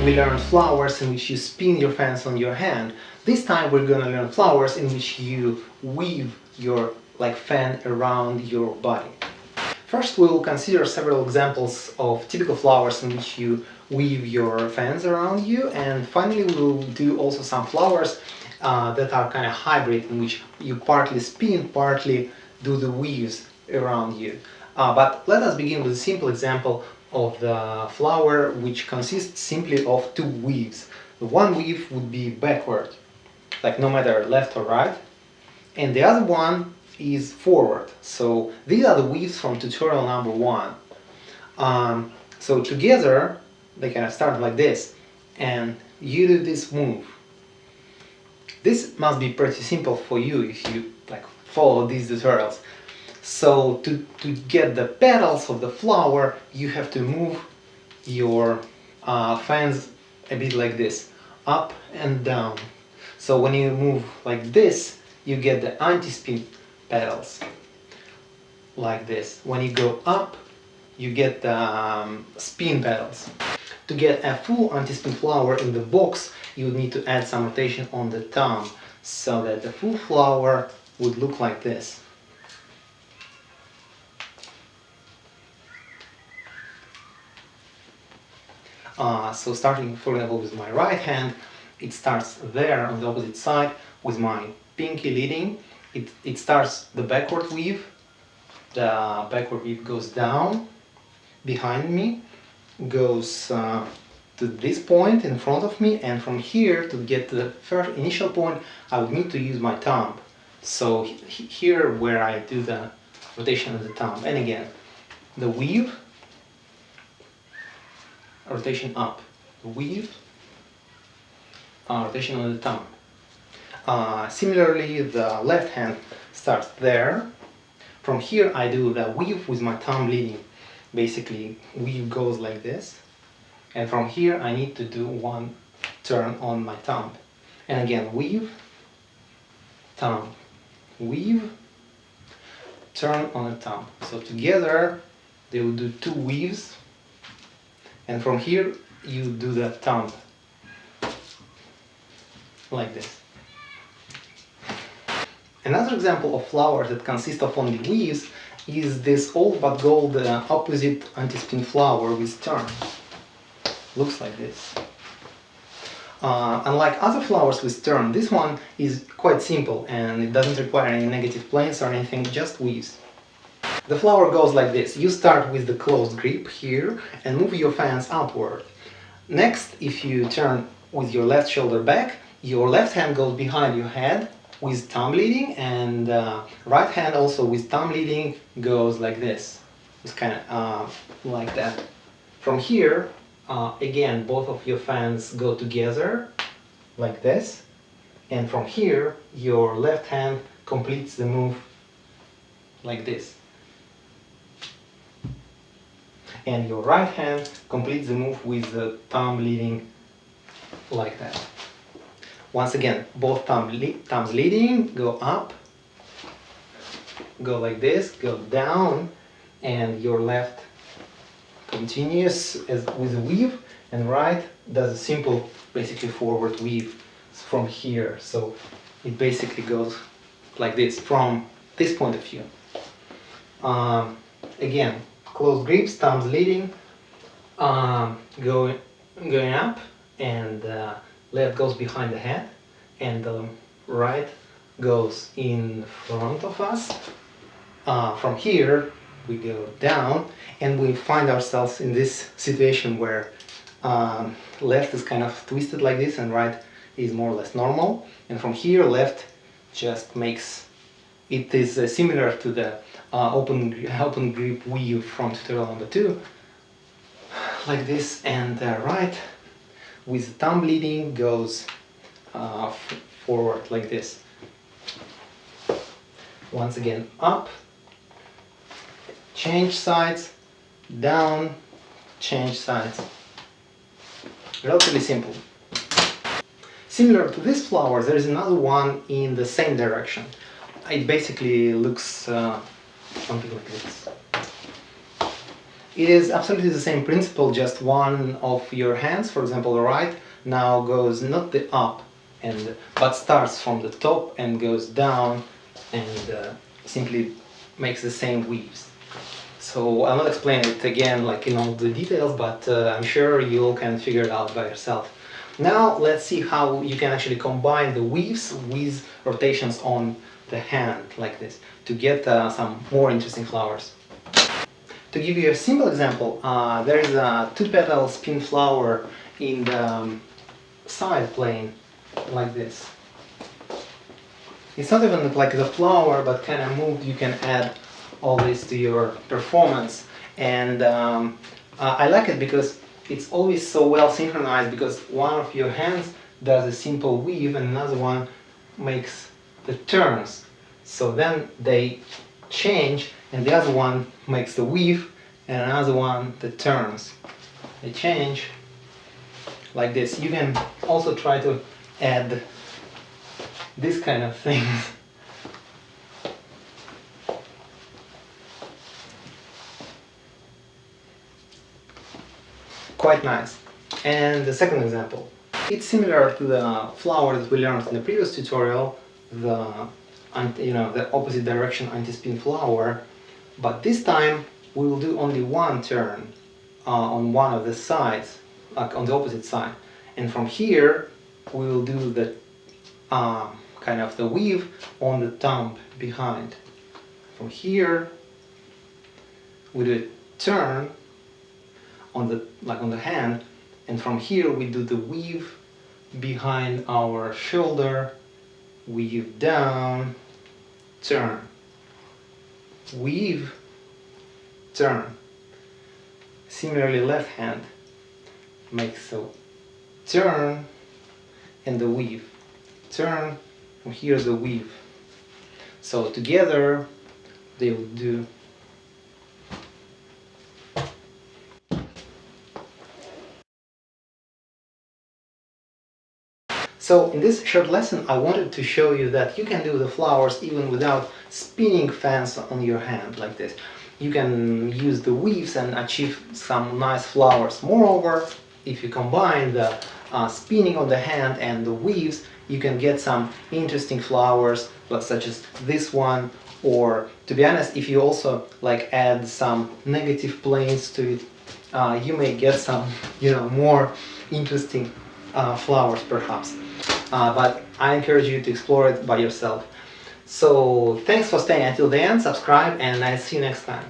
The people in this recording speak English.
we learned flowers in which you spin your fans on your hand. This time we're gonna learn flowers in which you weave your fan around your body. First we will consider several examples of typical flowers in which you weave your fans around you, and finally we will do also some flowers that are kind of hybrid, in which you partly spin, partly do the weaves around you. But let us begin with a simple example of the flower which consists simply of two weaves. One weave would be backward, like no matter left or right, and the other one is forward. So these are the weaves from tutorial number 1. So together they kind of start like this, and you do this move. This must be pretty simple for you if you follow these tutorials. So to get the petals of the flower, you have to move your fans a bit like this, up and down. So when you move like this, you get the anti-spin petals, like this. When you go up, you get the spin petals. To get a full anti-spin flower in the box, you would need to add some rotation on the thumb, so that the full flower would look like this. So starting, for example, with my right hand, it starts there on the opposite side with my pinky leading. It starts the backward weave. The backward weave goes down behind me, goes to this point in front of me, and from here to get to the first initial point I would need to use my thumb. So here where I do the rotation of the thumb, and again the weave, rotation up, weave, rotation on the thumb. Similarly, the left hand starts there. From here I do the weave with my thumb leading. Basically, weave goes like this, and from here I need to do one turn on my thumb. And again, weave, thumb, weave, turn on the thumb. So together they will do two weaves, and from here you do the thumb like this. Another example of flowers that consist of only weaves is this old but gold opposite anti-spin flower with turn. Looks like this. Unlike other flowers with turn, this one is quite simple and it doesn't require any negative planes or anything, just weaves. The flower goes like this. You start with the closed grip here and move your fans upward. Next, if you turn with your left shoulder back, your left hand goes behind your head with thumb leading, and right hand also with thumb leading goes like this. It's kind of like that. From here, again, both of your fans go together like this, and from here your left hand completes the move like this, and your right hand completes the move with the thumb leading like that. Once again, both thumbs leading, go up, go like this, go down, and your left continues with a weave, and right does a simple, basically forward weave from here. So it basically goes like this from this point of view. Again, closed grips, thumbs leading, going up, and left goes behind the head, and the right goes in front of us. From here we go down, and we find ourselves in this situation where left is kind of twisted like this and right is more or less normal, and from here left just makes it is similar to the open grip weave from tutorial number 2, like this, and right with thumb leading goes forward like this. Once again, up, change sides, down, change sides. Relatively simple. Similar to this flower, there is another one in the same direction. It basically looks something like this. It is absolutely the same principle, just one of your hands, for example the right, now goes not the up but starts from the top and goes down and simply makes the same weaves. So I'll not explain it again like in all the details, but I'm sure you all can figure it out by yourself. Now let's see how you can actually combine the weaves with rotations on the hand like this to get some more interesting flowers. To give you a simple example, there is a two-petal spin flower in the side plane like this. It's not even like the flower, but kind of moved. You can add all this to your performance, and I like it because it's always so well synchronized, because one of your hands does a simple weave and another one makes the turns. So then they change and the other one makes the weave and another one the turns. They change like this. You can also try to add this kind of things. Quite nice. And the second example, it's similar to the flower that we learned in the previous tutorial, the opposite direction anti-spin flower, but this time we will do only one turn on one of the sides, like on the opposite side, and from here we will do the kind of the weave on the thumb behind. From here we do a turn on the hand, and from here we do the weave behind our shoulder, weave down, turn, weave, turn. Similarly, left hand makes a turn and the weave, turn, and here's the weave. So together they will do . So in this short lesson I wanted to show you that you can do the flowers even without spinning fans on your hand like this. You can use the weaves and achieve some nice flowers. Moreover, if you combine the spinning on the hand and the weaves, you can get some interesting flowers, such as this one, or to be honest, if you also add some negative planes to it, you may get some more interesting flowers perhaps. But I encourage you to explore it by yourself. So thanks for staying until the end, subscribe, and I'll see you next time.